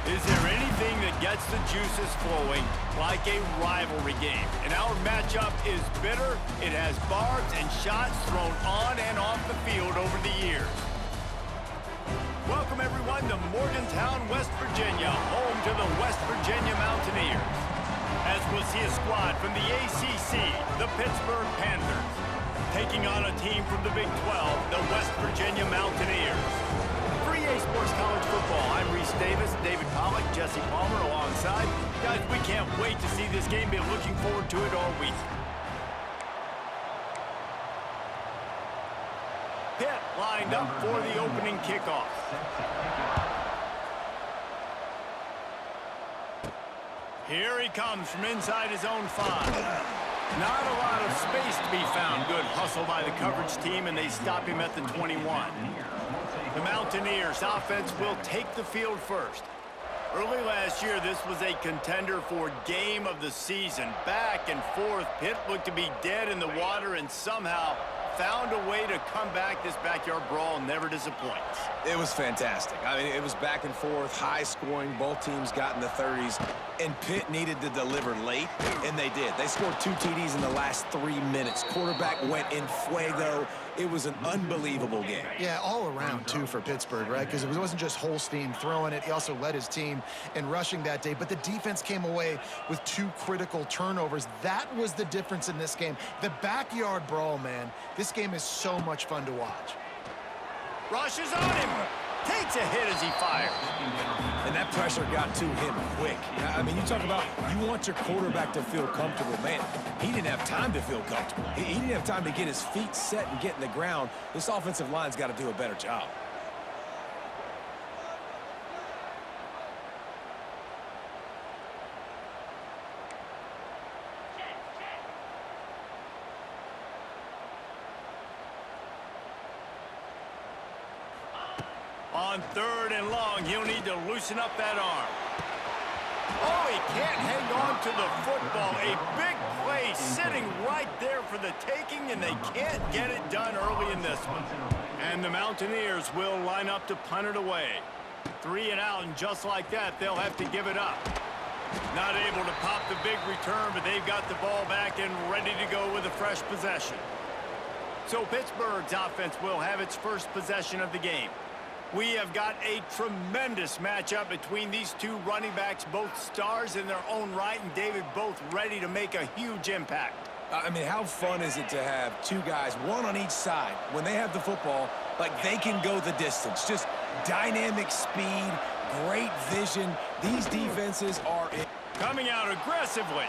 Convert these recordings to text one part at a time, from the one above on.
Is there anything that gets the juices flowing like a rivalry game? And our matchup is bitter. It has barbs and shots thrown on and off the field over the years. Welcome, everyone, to Morgantown, West Virginia, home to the West Virginia Mountaineers. As we'll see a squad from the ACC, the Pittsburgh Panthers, taking on a team from the Big 12, the West Virginia Mountaineers. For EA Sports College Football, I'm Reese Davis, David Pollack, Jesse Palmer alongside. Guys, we can't wait to see this game. Been looking forward to it all week. Pitt lined up for the opening kickoff. Here he comes from inside his own 5. Not a lot of space to be found. Good hustle by the coverage team, and they stop him at the 21. The Mountaineers offense will take the field first. Early last year, this was a contender for game of the season. Back and forth, Pitt looked to be dead in the water and somehow found a way to come back. This backyard brawl never disappoints. It was fantastic. I mean, it was back and forth, high scoring. Both teams got in the 30s, and Pitt needed to deliver late, and they did. They scored 2 TDs in the last 3 minutes. Quarterback went in fuego. It was an unbelievable game. Yeah, all around, too, for Pittsburgh, right? Because it wasn't just Holstein throwing it. He also led his team in rushing that day. But the defense came away with 2 critical turnovers. That was the difference in this game. The backyard brawl, man. This game is so much fun to watch. Rushes on him. Takes a hit as he fires. And that pressure got to him quick. I mean, you talk about you want your quarterback to feel comfortable. Man, he didn't have time to feel comfortable. He didn't have time to get his feet set and get in the ground. This offensive line's got to do a better job. On 3rd and long, he'll need to loosen up that arm. Oh, he can't hang on to the football. A big play sitting right there for the taking, and they can't get it done early in this one. And the Mountaineers will line up to punt it away. 3 and out, and just like that, they'll have to give it up. Not able to pop the big return, but they've got the ball back and ready to go with a fresh possession. So Pittsburgh's offense will have its first possession of the game. We have got a tremendous matchup between these 2 running backs, both stars in their own right, and David, both ready to make a huge impact. I mean, how fun is it to have 2 guys, 1 on each side, when they have the football, like they can go the distance. Just dynamic speed, great vision. These defenses are coming out aggressively.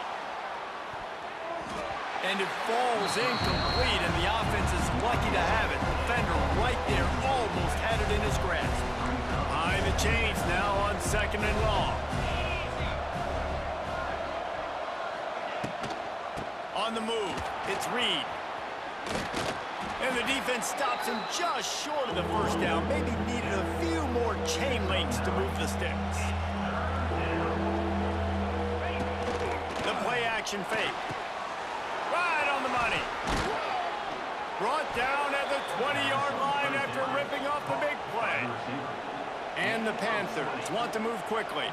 And it falls incomplete, and the offense is lucky to have it. Defender right there almost had it in his grasp. Behind the chains now on 2nd and long. On the move, it's Reed. And the defense stops him just short of the first down. Maybe needed a few more chain links to move the sticks. The play action fake. Right on the money. Brought down at the 20-yard line after ripping off the big play. And the Panthers want to move quickly.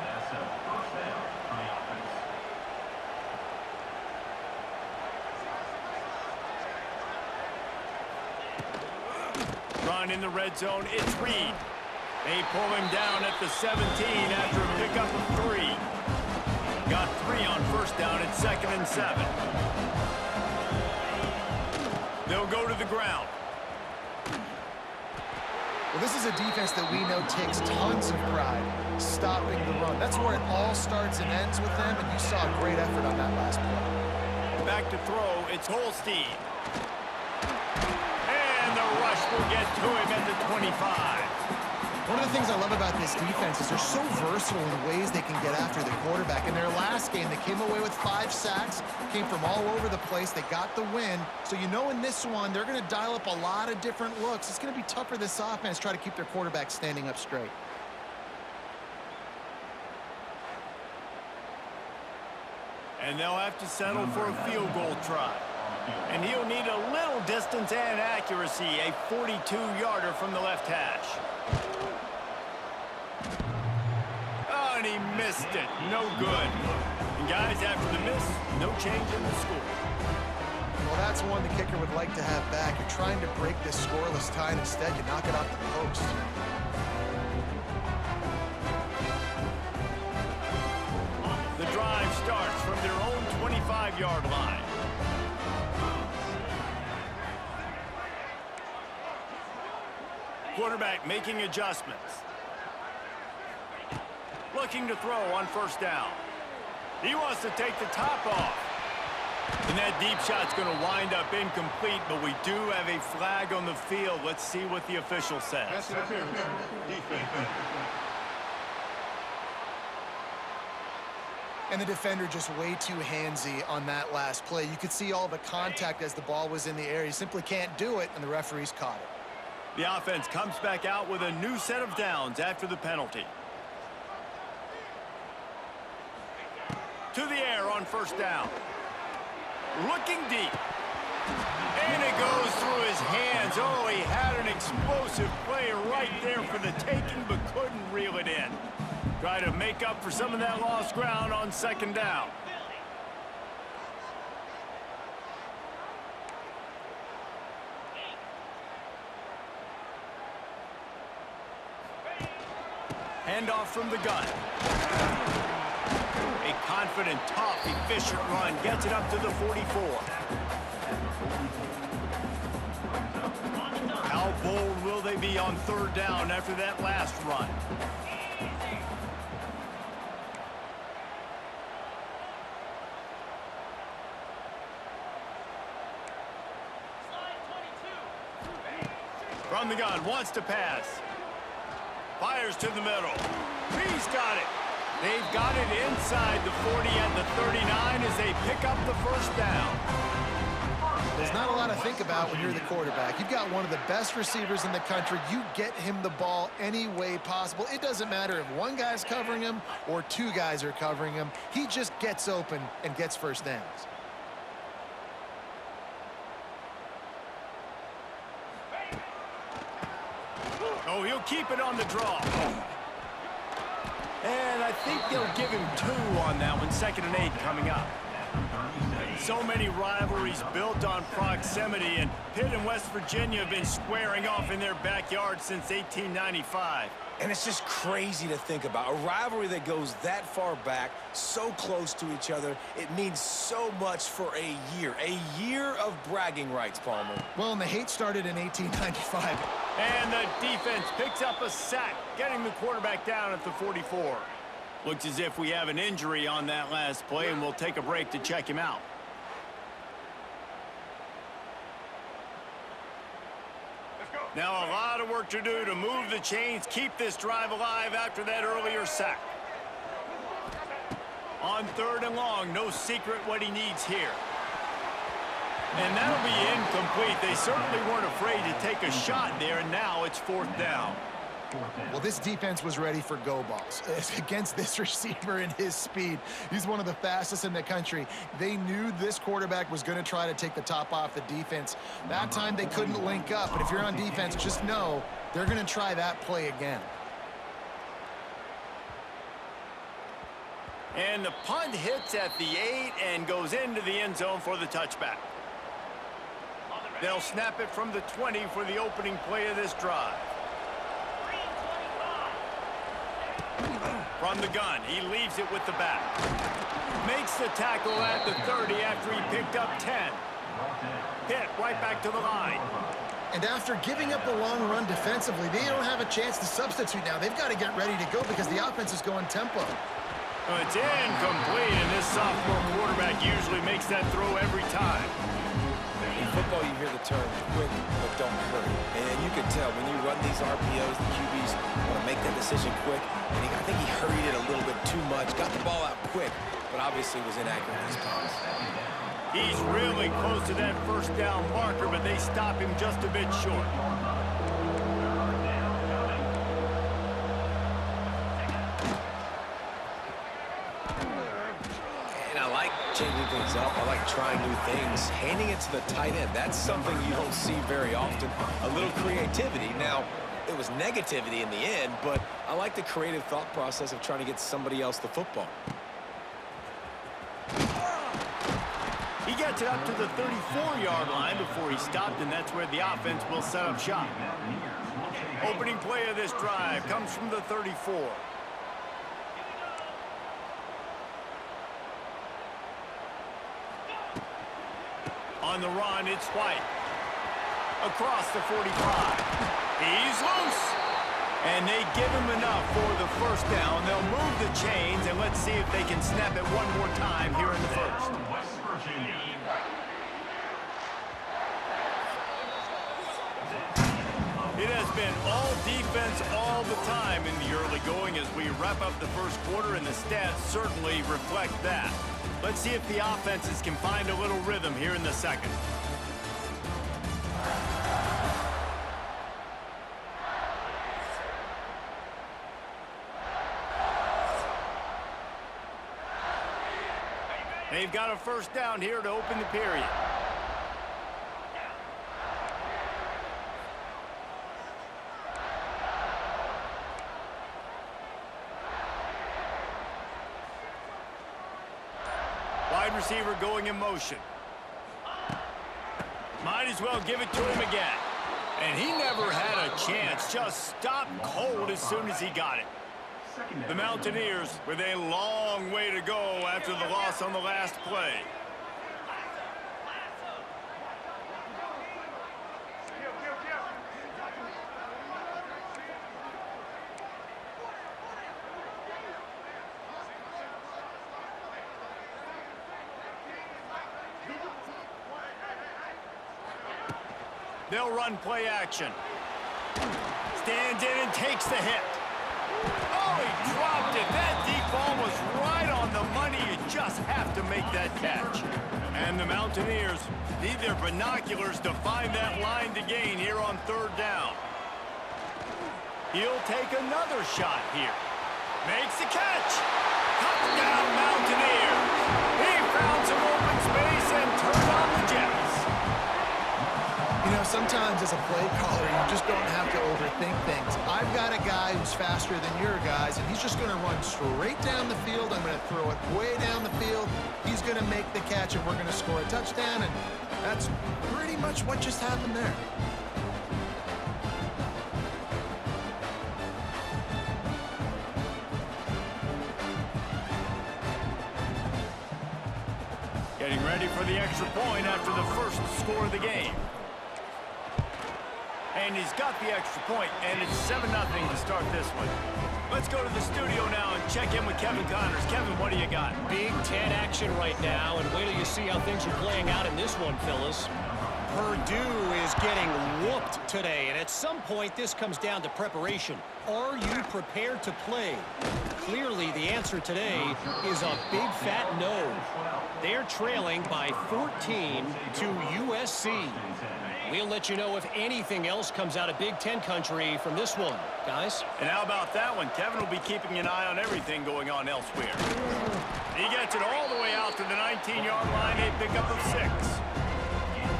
Run in the red zone, it's Reed. They pull him down at the 17 after a pickup of 3. Got 3 on first down at 2nd and 7. They'll go to the ground. Well, this is a defense that we know takes tons of pride stopping the run. That's where it all starts and ends with them, and you saw a great effort on that last play. Back to throw, it's Holstein. And the rush will get to him at the 25. One of the things I love about this defense is they're so versatile in the ways they can get after the quarterback. In their last game, they came away with 5 sacks, came from all over the place. They got the win. So you know in this one, they're going to dial up a lot of different looks. It's going to be tough for this offense to try to keep their quarterback standing up straight. And they'll have to settle for a field goal try. And he'll need a little distance and accuracy, a 42-yarder from the left hash. Oh, and he Missed it. No good. And guys, after the miss, no change in the score. Well, that's one the kicker would like to have back. You're trying to break this scoreless tie, and instead you knock it off the post. The drive starts from their own 25-yard line. Quarterback making adjustments. Looking to throw on first down. He wants to take the top off. And that deep shot's going to wind up incomplete, but we do have a flag on the field. Let's see what the official says. And the defender just way too handsy on that last play. You could see all the contact as the ball was in the air. He simply can't do it, and the referee's caught it. The offense comes back out with a new set of downs after the penalty. To the air on first down. Looking deep. And it goes through his hands. Oh, he had an explosive play right there for the taking, but couldn't reel it in. Try to make up for some of that lost ground on second down. Handoff from the gun. A confident, tough, efficient run gets it up to the 44. How bold will they be on third down after that last run? From the gun, wants to pass. Fires to the middle. He's got it. They've got it inside the 40 and the 39 as they pick up the first down. There's not a lot to think about when you're the quarterback. You've got one of the best receivers in the country. You get him the ball any way possible. It doesn't matter if one guy's covering him or two guys are covering him. He just gets open and gets first downs. Oh, he'll keep it on the draw. And I think they'll give him 2 on that one. 2nd and 8 coming up. So many rivalries built on proximity, and Pitt and West Virginia have been squaring off in their backyard since 1895. And it's just crazy to think about. A rivalry that goes that far back, so close to each other. It means so much for a year of bragging rights, Palmer. Well, and the hate started in 1895. And the defense picks up a sack, getting the quarterback down at the 44. Looks as if we have an injury on that last play, and we'll take a break to check him out. Now a lot of work to do to move the chains, keep this drive alive after that earlier sack. On 3rd and long, no secret what he needs here. And that'll be incomplete. They certainly weren't afraid to take a shot there, and now it's 4th down. Well, this defense was ready for go balls against this receiver and his speed. He's one of the fastest in the country. They knew this quarterback was going to try to take the top off the defense. That time they couldn't link up, but if you're on defense, just know they're going to try that play again. And the punt hits at the 8 and goes into the end zone for the touchback. They'll snap it from the 20 for the opening play of this drive. From the gun, he leaves it with the back. Makes the tackle at the 30 after he picked up 10. Hit right back to the line. And after giving up a long run defensively, they don't have a chance to substitute now. They've got to get ready to go because the offense is going tempo. Well, it's incomplete, and this sophomore quarterback usually makes that throw every time. In football, you hear the term quick, but don't hurry. And you can tell when you run these RPOs, the QBs want to make that decision quick. And I think he hurried it a little bit too much, got the ball out quick, but obviously was inaccurate in his pass. He's really close to that first down marker, but they stop him just a bit short. Changing things up. I like trying new things. Handing it to the tight end, that's something you don't see very often. A little creativity. Now, It was negativity in the end, but I like the creative thought process of trying to get somebody else the football. He gets it up to the 34-yard line before he stopped, and that's where the offense will set up shop. Opening play of this drive comes from the 34. On the run, it's White. Across the 45. He's loose. And they give him enough for the first down. They'll move the chains, and let's see if they can snap it one more time here in the first. It has been all defense all the time in the early going as we wrap up the first quarter, and the stats certainly reflect that. Let's see if the offenses can find a little rhythm here in the second. They've got a first down here to open the period. Wide receiver going in motion. Might as well give it to him again. And he never had a chance. Just stopped cold as soon as he got it. The Mountaineers with a long way to go after the loss on the last play. They'll run play action. Stands in and takes the hit. Oh, he dropped it. That deep ball was right on the money. You just have to make that catch. And the Mountaineers need their binoculars to find that line to gain here on third down. He'll take another shot here. Makes the catch. Touchdown, Mountaineers. He found some open space and turned on the Jets. You know, sometimes as a play caller, you just don't have to overthink things. I've got a guy who's faster than your guys, and he's just going to run straight down the field. I'm going to throw it way down the field. He's going to make the catch, and we're going to score a touchdown, and that's pretty much what just happened there. Getting ready for the extra point after the first score of the game. And he's got the extra point, and it's 7-0 to start this one. Let's go to the studio now and check in with Kevin Connors. Kevin, what do you got? Big Ten action right now, and wait till you see how things are playing out in this one, fellas. Purdue is getting whooped today, and at some point this comes down to preparation. Are you prepared to play? Clearly the answer today is a big fat no. They're trailing by 14 to USC. We'll let you know if anything else comes out of Big Ten country from this one, guys. And how about that one? Kevin will be keeping an eye on everything going on elsewhere. He gets it all the way out to the 19-yard line, a pickup of 6.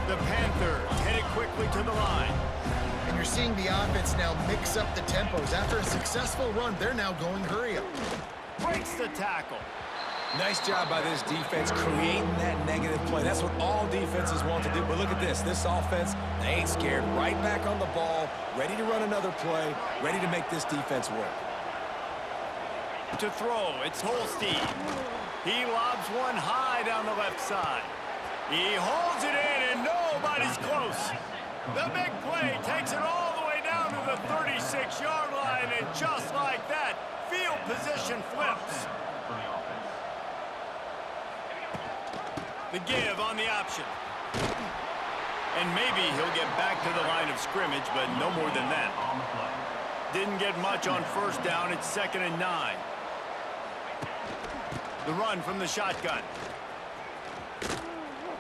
The Panthers headed quickly to the line. And you're seeing the offense now mix up the tempos. After a successful run, they're now going hurry up. Breaks the tackle. Nice job by this defense creating that negative play. That's what all defenses want to do. But look at this. This offense, they ain't scared. Right back on the ball, ready to run another play, ready to make this defense work. To throw, it's Holstein. He lobs one high down the left side. He holds it in, and nobody's close. The big play takes it all the way down to the 36-yard line, and just like that, field position flips. The give on the option. And maybe he'll get back to the line of scrimmage, but no more than that. Didn't get much on first down. It's 2nd and 9. The run from the shotgun.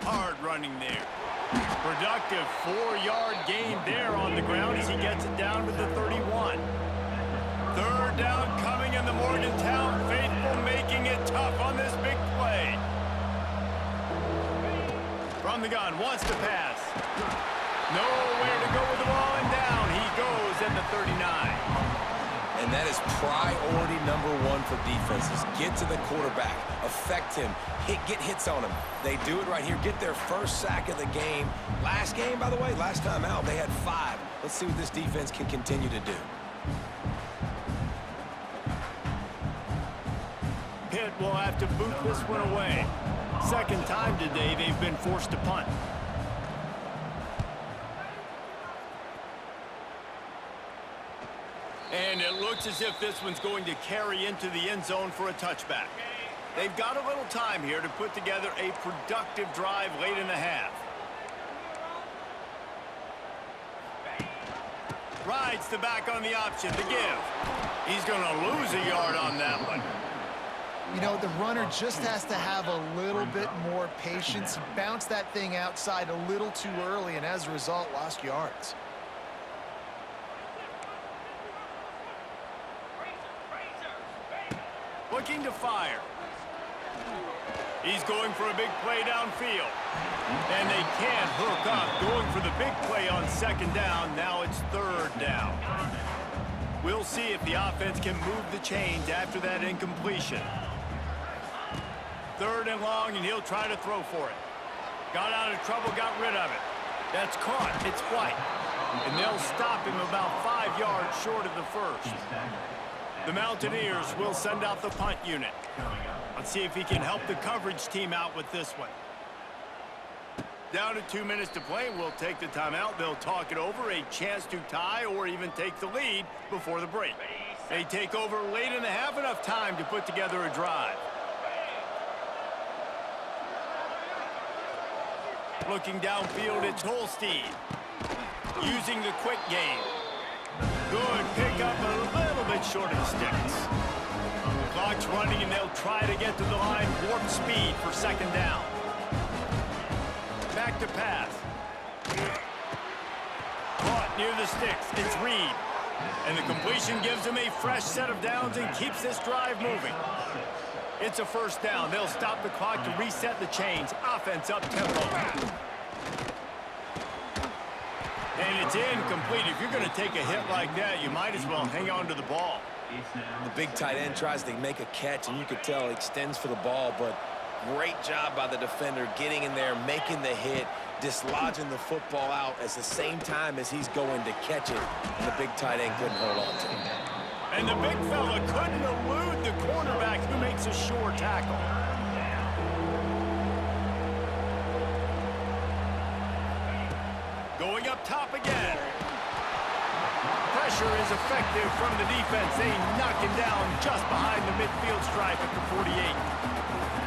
Hard running there. Productive 4-yard gain there on the ground as he gets it down to the 31. Third down coming in the Morgantown faithful, making it tough on this big play. From the gun, wants to pass. Nowhere to go with the ball, and down he goes is at the 39. And that is priority number one for defenses. Get to the quarterback, affect him, get hits on him. They do it right here. Get their first sack of the game. Last game, by the way, last time out, they had 5. Let's see what this defense can continue to do. Pitt will have to boot this one away. Second time today they've been forced to punt. And it looks as if this one's going to carry into the end zone for a touchback. They've got a little time here to put together a productive drive late in the half. Rides the back on the option to give. He's going to lose a yard on that one. You know, the runner just has to have a little bit more patience. He bounced that thing outside a little too early, and as a result, lost yards. Looking to fire. He's going for a big play downfield. And they can't hook up. Going for the big play on second down. Now it's third down. We'll see if the offense can move the chains after that incompletion. Third and long, and he'll try to throw for it. Got out of trouble, got rid of it. That's caught. It's White. And they'll stop him about 5 yards short of the first. The Mountaineers will send out the punt unit. Let's see if he can help the coverage team out with this one. Down to 2 minutes to play. We'll take the timeout. They'll talk it over. A chance to tie or even take the lead before the break. They take over late in the half. Enough time to put together a drive. Looking downfield, it's Holstein. Using the quick game. Good pickup, a little bit short of the sticks. Clock's running, and they'll try to get to the line. Warp speed for second down. Back to pass. Caught near the sticks. It's Reed. And the completion gives him a fresh set of downs and keeps this drive moving. It's a first down. They'll stop the clock to reset the chains. Offense up tempo. And it's incomplete. If you're going to take a hit like that, you might as well hang on to the ball. The big tight end tries to make a catch, and you could tell he extends for the ball, but great job by the defender getting in there, making the hit, dislodging the football out at the same time as he's going to catch it, and the big tight end couldn't hold on to it. And the big fella couldn't elude the cornerback who makes a sure tackle. Going up top again. Pressure is effective from the defense. They knock him down just behind the midfield stripe at the 48.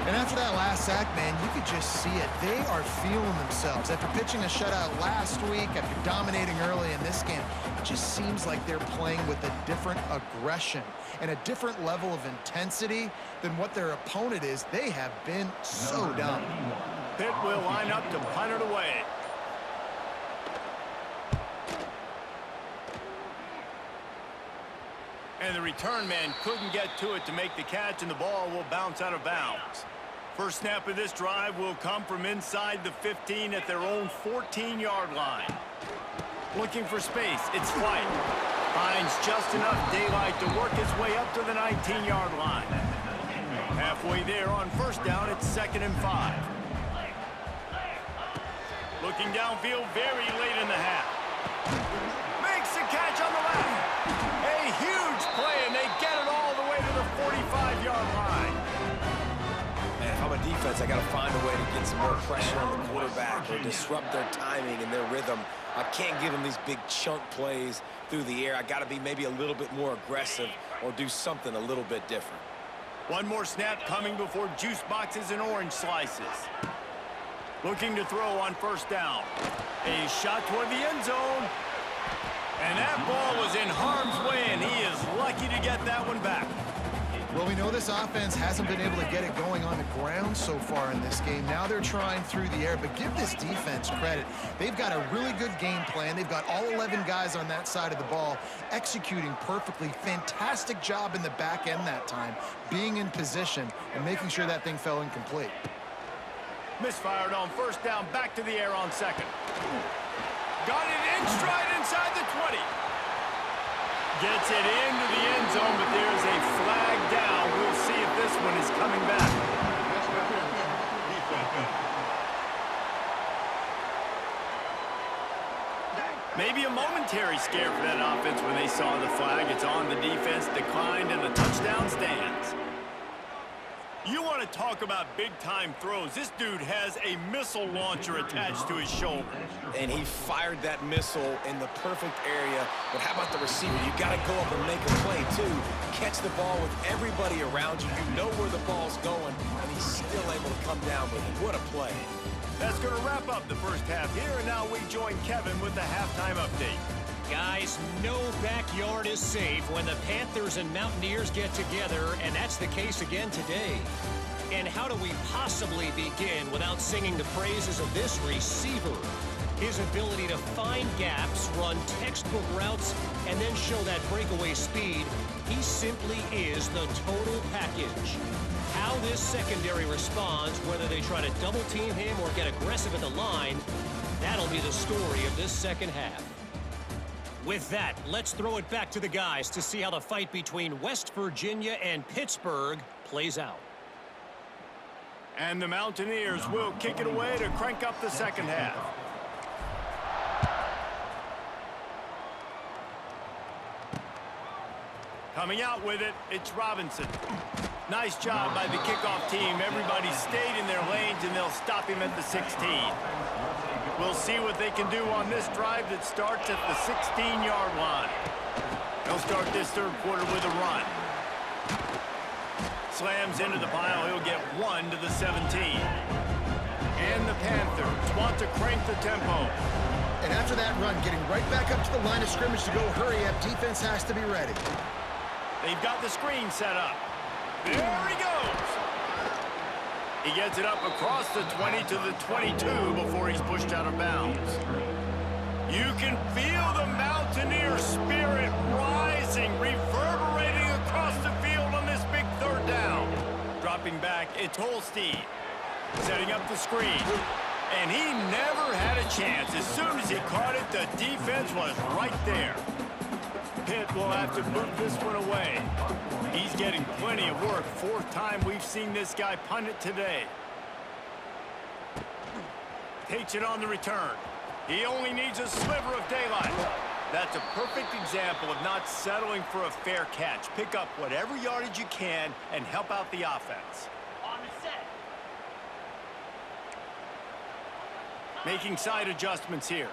And after that last sack, man, you could just see it. They are feeling themselves. After pitching a shutout last week, after dominating early in this game, it just seems like they're playing with a different aggression and a different level of intensity than what their opponent is. They have been so dominant. Pitt will line up to punt it away. And the return man couldn't get to it to make the catch, and the ball will bounce out of bounds. First snap of this drive will come from inside the 15 at their own 14-yard line. Looking for space, it's White. Finds just enough daylight to work his way up to the 19-yard line. Halfway there on first down, it's 2nd and 5. Looking downfield very late in the half. Makes the catch on the left. A huge play, and they get it all the way to the 45-yard line. Man, if I'm a defense, I got to find a way to get some more pressure on the quarterback or disrupt their timing and their rhythm. I can't give them these big chunk plays through the air. I got to be maybe a little bit more aggressive or do something a little bit different. One more snap coming before juice boxes and orange slices. Looking to throw on first down. A shot toward the end zone. And that ball was in harm's way, and he is lucky to get that one back. Well, we know this offense hasn't been able to get it going on the ground so far in this game. Now they're trying through the air, but give this defense credit. They've got a really good game plan. They've got all 11 guys on that side of the ball executing perfectly. Fantastic job in the back end that time, being in position and making sure that thing fell incomplete. Misfired on first down, back to the air on second. Got it in stride inside the 20. Gets it into the end zone, but there's a flag down. We'll see if this one is coming back. Maybe a momentary scare for that offense when they saw the flag. It's on, the defense declined, and the touchdown stands. You want to talk about big-time throws. This dude has a missile launcher attached to his shoulder. And he fired that missile in the perfect area. But how about the receiver? You got to go up and make a play, too. Catch the ball with everybody around you. You know where the ball's going, and he's still able to come down with it. What a play. That's going to wrap up the first half here, and now we join Kevin with the halftime update. Guys, no backyard is safe when the Panthers and Mountaineers get together, and that's the case again today. And how do we possibly begin without singing the praises of this receiver? His ability to find gaps, run textbook routes, and then show that breakaway speed. He simply is the total package. How this secondary responds, whether they try to double-team him or get aggressive at the line, that'll be the story of this second half. With that, let's throw it back to the guys to see how the fight between West Virginia and Pittsburgh plays out. And the Mountaineers will kick it away to crank up the second half. Coming out with it, it's Robinson. Nice job by the kickoff team. Everybody stayed in their lanes, and they'll stop him at the 16. We'll see what they can do on this drive that starts at the 16-yard line. They'll start this third quarter with a run. Slams into the pile. He'll get 1 to the 17. And the Panthers want to crank the tempo. And after that run, getting right back up to the line of scrimmage to go hurry up, defense has to be ready. They've got the screen set up. There he goes. He gets it up across the 20 to the 22 before he's pushed out of bounds. You can feel the Mountaineer spirit rising, reverberating across the field on this big third down. Dropping back, it's Holstein. Setting up the screen. And he never had a chance. As soon as he caught it, the defense was right there. Pitt will have to move this one away. He's getting plenty of work. Fourth time we've seen this guy punt it today. Takes it on the return. He only needs a sliver of daylight. That's a perfect example of not settling for a fair catch. Pick up whatever yardage you can and help out the offense. On the set. Making side adjustments here.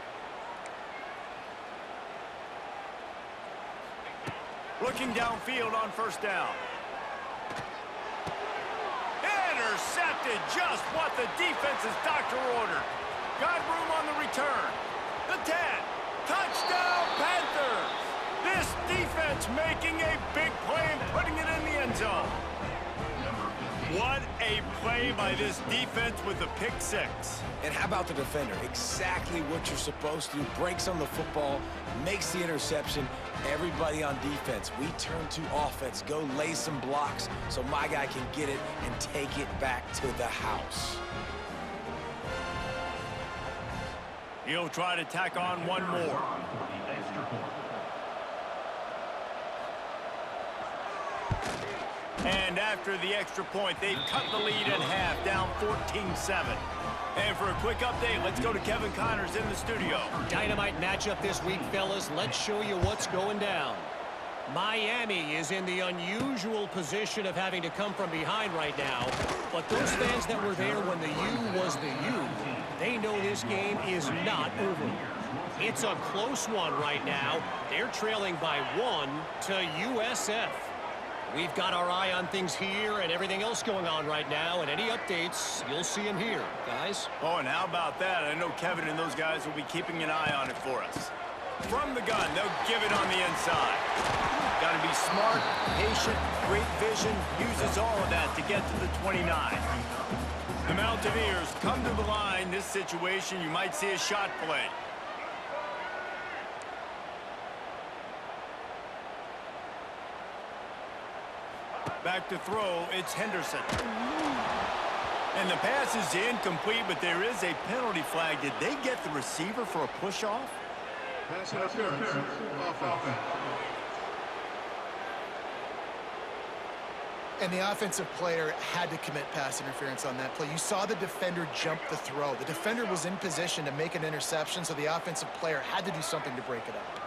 Looking downfield on first down. Intercepted, just what the defense's doctor ordered. Got room on the return. The 10. Touchdown, Panthers! This defense making a big play and putting it in the end zone. What a play by this defense with the pick six. And how about the defender? Exactly what you're supposed to do. Breaks on the football, makes the interception. Everybody on defense, we turn to offense. Go lay some blocks so my guy can get it and take it back to the house. He'll try to tack on one more. And after the extra point, they've cut the lead at half, down 14-7. And for a quick update, let's go to Kevin Connors in the studio. Dynamite matchup this week, fellas. Let's show you what's going down. Miami is in the unusual position of having to come from behind right now. But those fans that were there when the U was the U, they know this game is not over. It's a close one right now. They're trailing by 1 to USF. We've got our eye on things here and everything else going on right now, and any updates, you'll see them here, guys. Oh, and how about that? I know Kevin and those guys will be keeping an eye on it for us. From the gun, they'll give it on the inside. Got to be smart, patient, great vision, uses all of that to get to the 29. The Mountaineers come to the line. This situation, you might see a shot play. Back to throw, it's Henderson. And the pass is incomplete, but there is a penalty flag. Did they get the receiver for a push-off? Pass interference, offense. And the offensive player had to commit pass interference on that play. You saw the defender jump the throw. The defender was in position to make an interception, so the offensive player had to do something to break it up.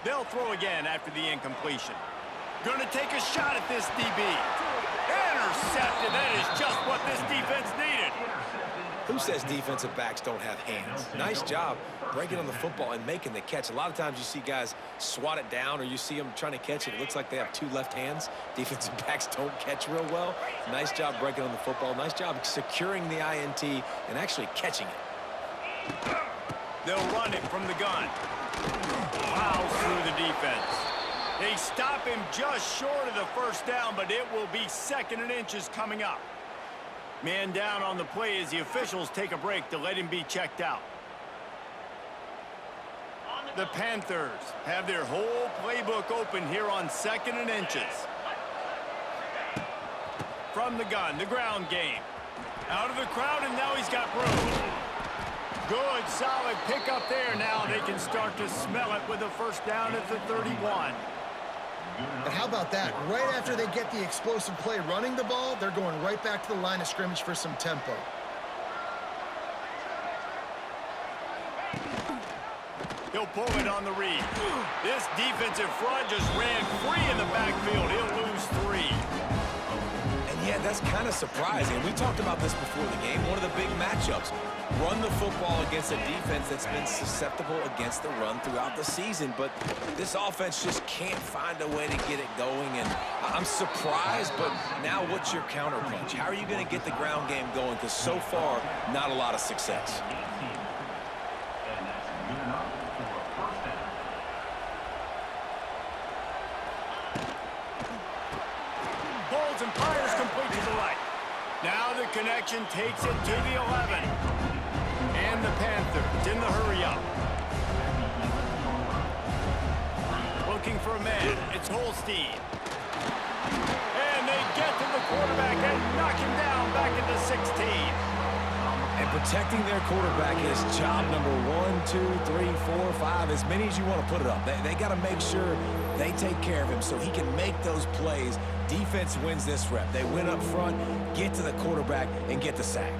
They'll throw again after the incompletion. Gonna take a shot at this DB. Intercepted. That is just what this defense needed. Who says defensive backs don't have hands? Nice job breaking on the football and making the catch. A lot of times you see guys swat it down or you see them trying to catch it. It looks like they have two left hands. Defensive backs don't catch real well. Nice job breaking on the football. Nice job securing the INT and actually catching it. They'll run it from the gun. Plows through the defense. They stop him just short of the first down, but it will be 2nd and inches coming up. Man down on the play as the officials take a break to let him be checked out. The Panthers have their whole playbook open here on 2nd and inches. From the gun, the ground game. Out of the crowd, and now he's got room. Good, solid pickup there. Now they can start to smell it with a first down at the 31. And how about that? Right after they get the explosive play running the ball, they're going right back to the line of scrimmage for some tempo. He'll pull it on the read. This defensive front just ran free in the backfield. He'll lose 3. And yeah, that's kind of surprising. We talked about this before the game. One of the big matchups. Run the football against a defense that's been susceptible against the run throughout the season. But this offense just can't find a way to get it going. And I'm surprised, but now what's your counterpunch? How are you going to get the ground game going? Because so far, not a lot of success. Pulls and fires complete to the right. Now the connection takes it to the 11. And the Panthers in the hurry-up. Looking for a man. It's Holstein. And they get to the quarterback and knock him down back into 16. And protecting their quarterback is job number 1, 2, 3, 4, 5, as many as you want to put it up. They got to make sure they take care of him so he can make those plays. Defense wins this rep. They win up front, get to the quarterback, and get the sack.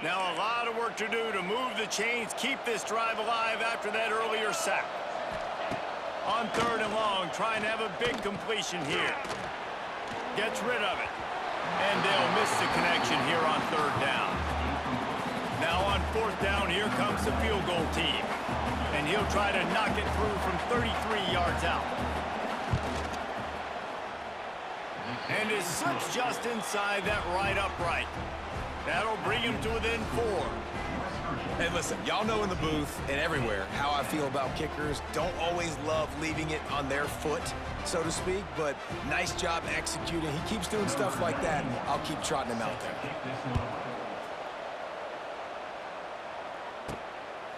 Now a lot of work to do to move the chains, keep this drive alive after that earlier sack. On 3rd and long, trying to have a big completion here. Gets rid of it. And they'll miss the connection here on 3rd down. Now on 4th down, here comes the field goal team. And he'll try to knock it through from 33 yards out. And it slips just inside that right upright. That'll bring him to within 4. Hey, listen, y'all know in the booth and everywhere how I feel about kickers. Don't always love leaving it on their foot, so to speak, but nice job executing. He keeps doing stuff like that. I'll keep trotting him out there.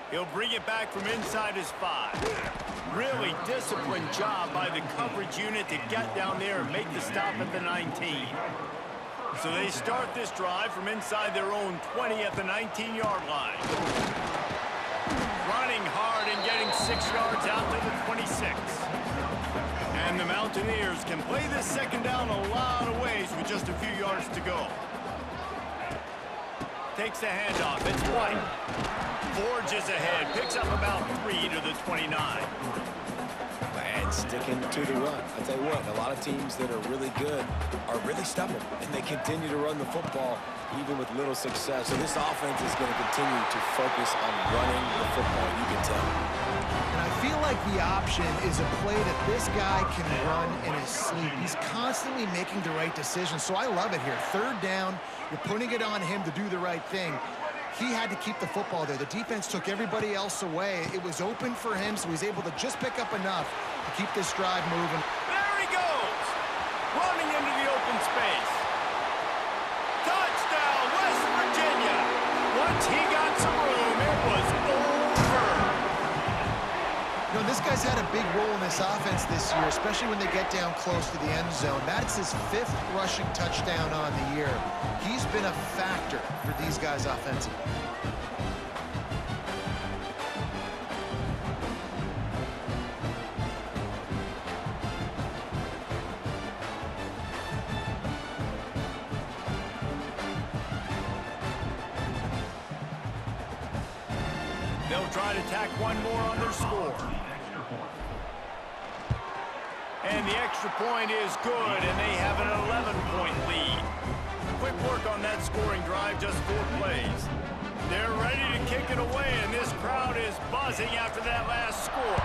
He'll bring it back from inside his 5. Really disciplined job by the coverage unit to get down there and make the stop at the 19. So they start this drive from inside their own 20 at the 19-yard line. Running hard and getting 6 yards out to the 26. And the Mountaineers can play this 2nd down a lot of ways with just a few yards to go. Takes the handoff. It's White. Forges ahead. Picks up about 3 to the 29. And sticking to the run. I'll tell you what, a lot of teams that are really good are really stubborn, and they continue to run the football even with little success. So this offense is going to continue to focus on running the football, you can tell. And I feel like the option is a play that this guy can run in his sleep. He's constantly making the right decisions, so I love it here. 3rd down, you're putting it on him to do the right thing. He had to keep the football there. The defense took everybody else away. It was open for him, so he's able to just pick up enough to keep this drive moving. There he goes! Running into the open space. Touchdown, West Virginia! Once he got some room, it was over. You know, this guy's had a big role in this offense this year, especially when they get down close to the end zone. That's his 5th rushing touchdown on the year. He's been a factor for these guys offensively. They'll try to tack one more on their score. And the extra point is good, and they have an 11-point lead. Quick work on that scoring drive, just 4 plays. They're ready to kick it away, and this crowd is buzzing after that last score.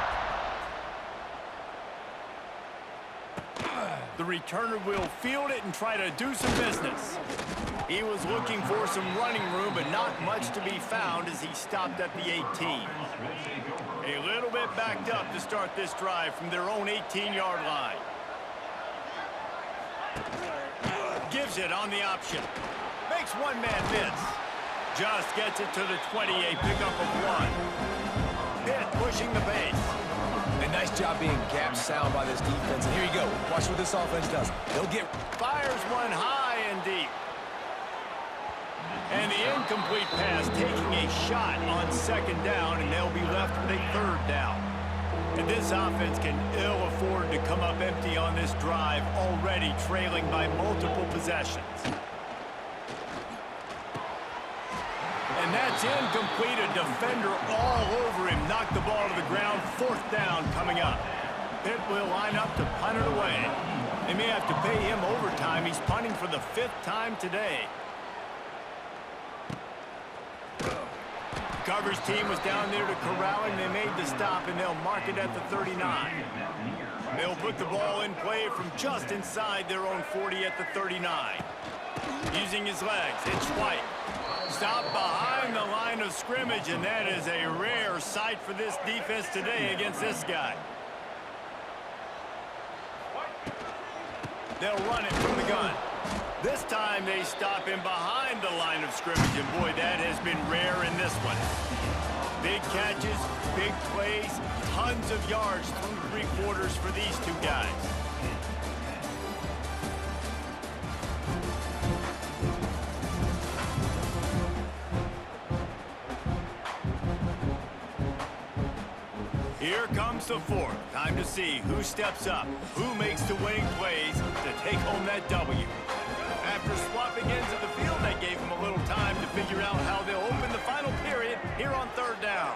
The returner will field it and try to do some business. He was looking for some running room, but not much to be found as he stopped at the 18. A little bit backed up to start this drive from their own 18-yard line. Gives it on the option. Makes one man miss. Just gets it to the 28, pickup of 1. Pitt pushing the base. A nice job being gap sound by this defense. And here you go. Watch what this offense does. They'll get... Fires one high and deep. And the incomplete pass taking a shot on 2nd down, and they'll be left with a 3rd down. And this offense can ill afford to come up empty on this drive, already trailing by multiple possessions. And that's incomplete. A defender all over him. Knocked the ball to the ground. 4th down coming up. Pitt will line up to punt it away. They may have to pay him overtime. He's punting for the 5th time today. The coverage team was down there to corral him. They made the stop, and they'll mark it at the 39. They'll put the ball in play from just inside their own 40 at the 39. Using his legs, it's White. Stopped behind the line of scrimmage, and that is a rare sight for this defense today against this guy. They'll run it from the gun. This time they stop him behind the line of scrimmage, and boy, that has been rare in this one. Big catches, big plays, tons of yards through 3 quarters for these 2 guys. Here comes the 4th. Time to see who steps up, who makes the winning plays to take home that W. After swapping ends of the field, that gave them a little time to figure out how they'll open the final period here on 3rd down.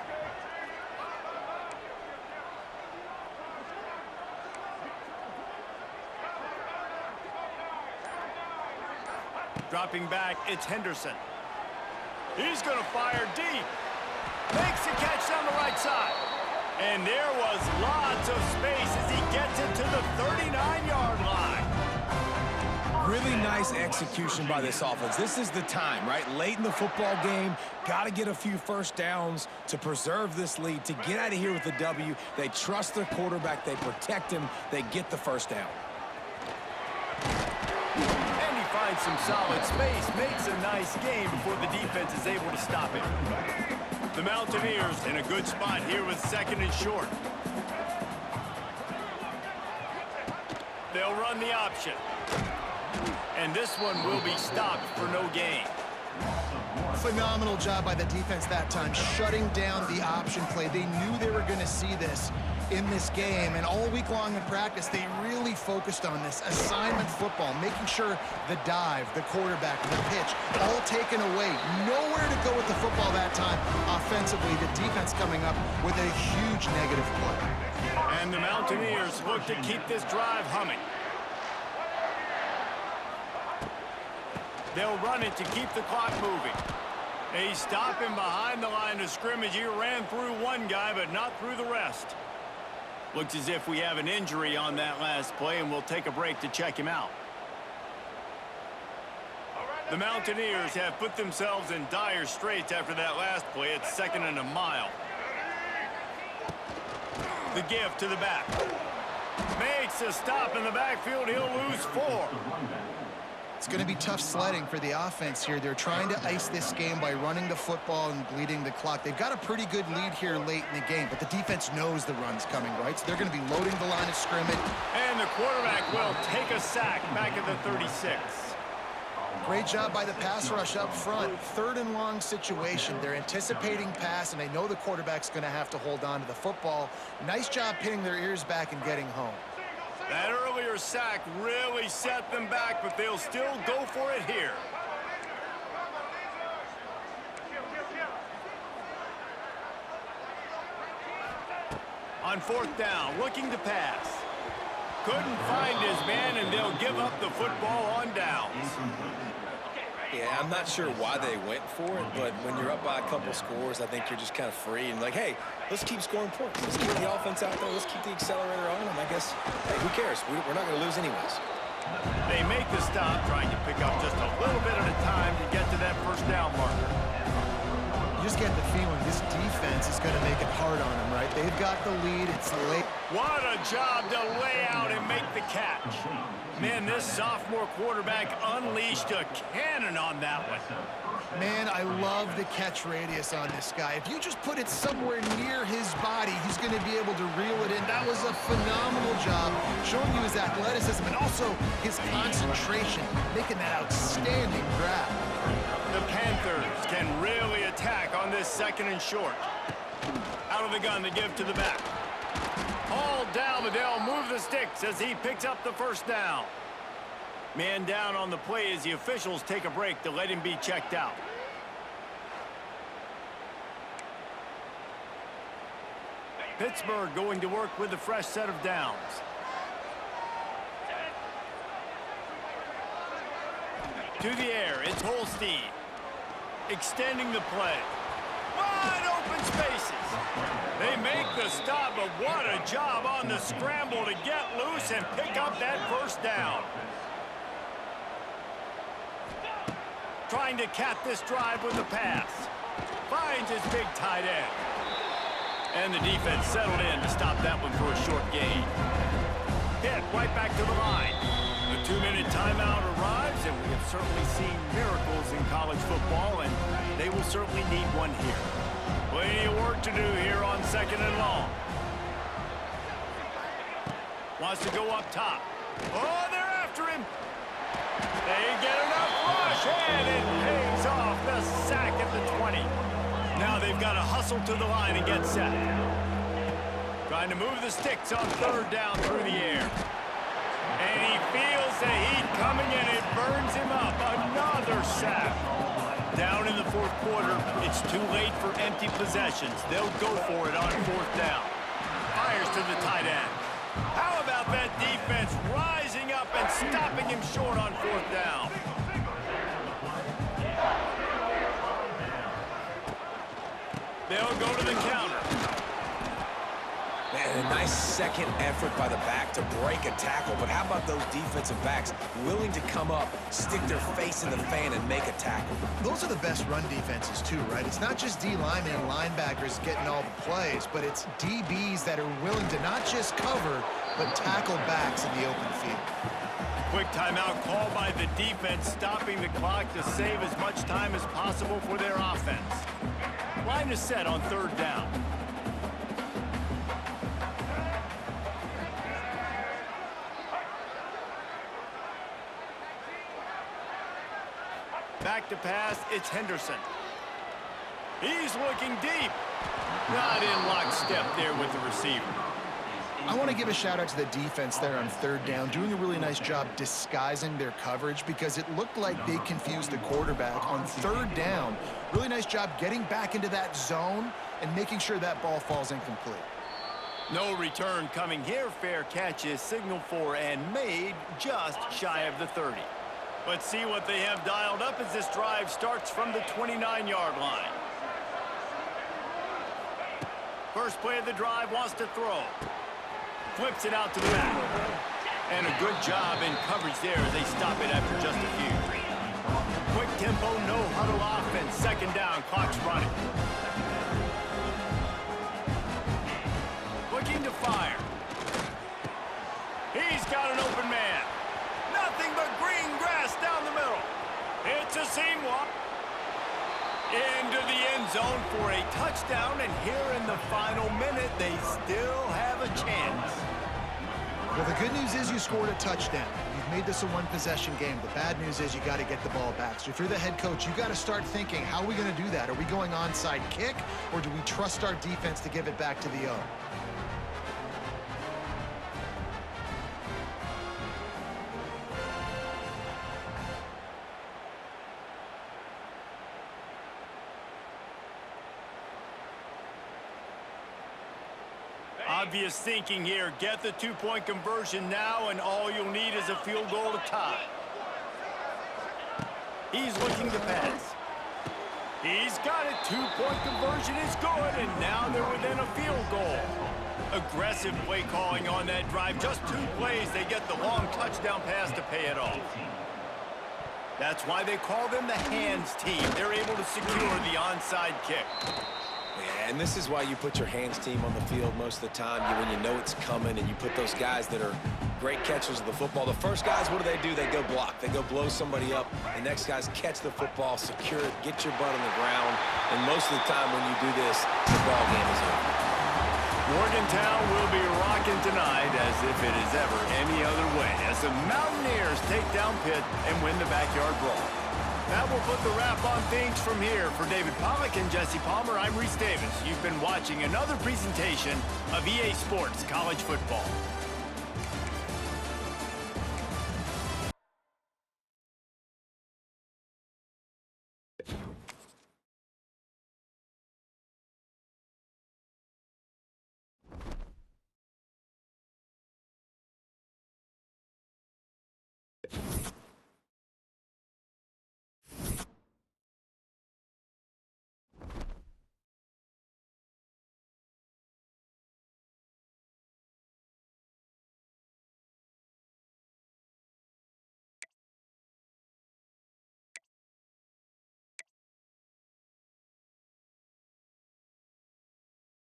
Dropping back, it's Henderson. He's going to fire deep. Makes the catch down the right side. And there was lots of space as he gets it to the 39-yard line. Really nice execution by this offense. This is the time, right? Late in the football game, got to get a few 1st downs to preserve this lead, to get out of here with the W. They trust their quarterback. They protect him. They get the 1st down. And he finds some solid space, makes a nice game before the defense is able to stop him. The Mountaineers in a good spot here with 2nd and short. They'll run the option. And this one will be stopped for no gain. Phenomenal job by the defense that time, shutting down the option play. They knew they were going to see this in this game, and all week long in practice, they really focused on this assignment football, making sure the dive, the quarterback, the pitch, all taken away. Nowhere to go with the football that time. Offensively, the defense coming up with a huge negative play. And the Mountaineers look to keep this drive humming. They'll run it to keep the clock moving. They stop him behind the line of scrimmage. He ran through one guy, but not through the rest. Looks as if we have an injury on that last play, and we'll take a break to check him out. The Mountaineers have put themselves in dire straits after that last play. It's 2nd and a mile. The give to the back. Makes a stop in the backfield. He'll lose 4. It's going to be tough sledding for the offense here. They're trying to ice this game by running the football and bleeding the clock. They've got a pretty good lead here late in the game, but the defense knows the run's coming, right? So they're going to be loading the line of scrimmage. And the quarterback will take a sack back at the 36. Great job by the pass rush up front. 3rd and long situation. They're anticipating pass, and they know the quarterback's going to have to hold on to the football. Nice job pinning their ears back and getting home. That earlier sack really set them back, but they'll still go for it here. On 4th down, looking to pass. Couldn't find his man, and they'll give up the football on downs. Yeah, I'm not sure why they went for it, but when you're up by a couple scores, I think you're just kind of free and like, hey, let's keep scoring points. Let's keep the offense out there. Let's keep the accelerator on, and I guess, hey, who cares? We're not going to lose anyways. They make the stop, trying to pick up just a little bit at a time to get to that 1st down marker. You just get the feeling this defense is going to make it hard on them, right? They've got the lead. It's late. What a job to lay out and make the catch. Man, this sophomore quarterback unleashed a cannon on that one. Man, I love the catch radius on this guy. If you just put it somewhere near his body, he's going to be able to reel it in. That was a phenomenal job, showing you his athleticism and also his concentration, making that outstanding grab. The Panthers can really attack on this 2nd and short. Out of the gun to give to the back. All down, Liddell move the sticks as he picks up the 1st down. Man down on the play as the officials take a break to let him be checked out. Pittsburgh going to work with a fresh set of downs. To the air, it's Holstein. Extending the play. Wide open spaces. They make the stop, but what a job on the scramble to get loose and pick up that 1st down. Trying to cap this drive with the pass. Finds his big tight end. And the defense settled in to stop that one for a short gain. Hit right back to the line. The 2-minute timeout arrives, and we have certainly seen miracles in college football, and they will certainly need one here. Plenty of work to do here on 2nd and long. Wants to go up top. Oh, they're after him. They get enough rush, and it pays off. The sack at the 20. Now they've got to hustle to the line and get set. Trying to move the sticks on 3rd down through the air. And he feels the heat coming, and it burns him up. Another sack. Down in the 4th quarter, it's too late for empty possessions. They'll go for it on 4th down. Fires to the tight end. How about that defense rising up and stopping him short on 4th down? They'll go to the counter. Man, a nice second effort by the back to break a tackle, but how about those defensive backs willing to come up, stick their face in the fan, and make a tackle? Those are the best run defenses too, right? It's not just D linemen and linebackers getting all the plays, but it's DBs that are willing to not just cover, but tackle backs in the open field. Quick timeout call by the defense, stopping the clock to save as much time as possible for their offense. Line is set on 3rd down. Back to pass, it's Henderson. He's looking deep. Not in lockstep there with the receiver. I want to give a shout out to the defense there on 3rd down, doing a really nice job disguising their coverage because it looked like they confused the quarterback on 3rd down. Really nice job getting back into that zone and making sure that ball falls incomplete. No return coming here. Fair catch is signaled for and made just shy of the 30. Let's see what they have dialed up as this drive starts from the 29-yard line. First play of the drive, wants to throw. Flips it out to the back. And a good job in coverage there as they stop it after just a few. Quick tempo, no huddle offense. 2nd down, clock's running. Looking to fire. He's got an open man. Nothing but green grass down the Into the end zone for a touchdown, and here in the final minute, they still have a chance. Well, the good news is you scored a touchdown. You've made this a one-possession game. The bad news is you got to get the ball back. So if you're the head coach, you got to start thinking, how are we going to do that? Are we going onside kick, or do we trust our defense to give it back to the O? Obvious thinking here. Get the two-point conversion now, and all you'll need is a field goal to tie. He's looking to pass. He's got it. Two-point conversion is good, and now they're within a field goal. Aggressive play calling on that drive. Just 2 plays, they get the long touchdown pass to pay it off. That's why they call them the hands team. They're able to secure the onside kick. Yeah, and this is why you put your hands team on the field most of the time, when you know it's coming, and you put those guys that are great catchers of the football. The first guys, what do? They go block. They go blow somebody up. The next guys catch the football, secure it, get your butt on the ground. And most of the time when you do this, the ball game is over. Morgantown will be rocking tonight as if it is ever any other way, as the Mountaineers take down Pitt and win the backyard brawl. That will put the wrap on things from here. For David Pollack and Jesse Palmer, I'm Reese Davis. You've been watching another presentation of EA Sports College Football.